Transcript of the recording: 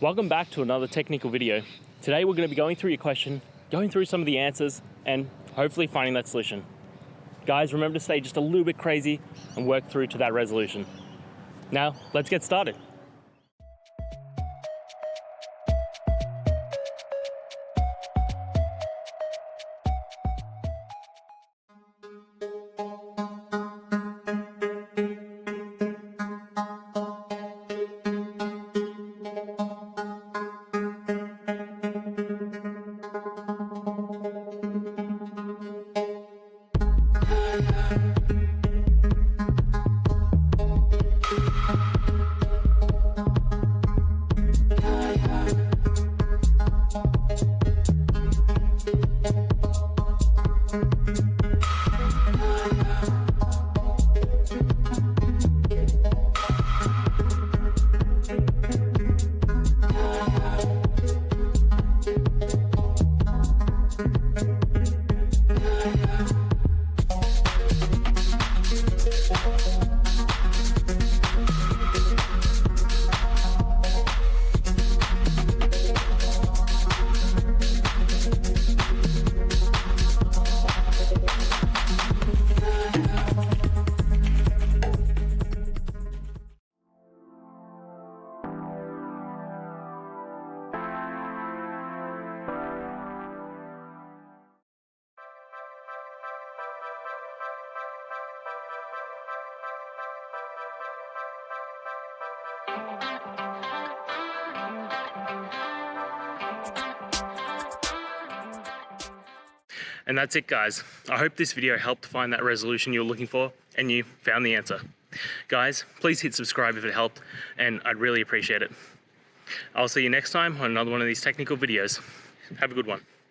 Welcome back to another technical video. Today we're going to be going through your question, going through some of the answers, and hopefully finding that solution. Guys, remember to stay just a little bit crazy and work through to that resolution. Now, let's get started. And that's it, guys. I hope this video helped find that resolution you were looking for and you found the answer. Guys, please hit subscribe if it helped, and I'd really appreciate it. I'll see you next time on another one of these technical videos. Have a good one.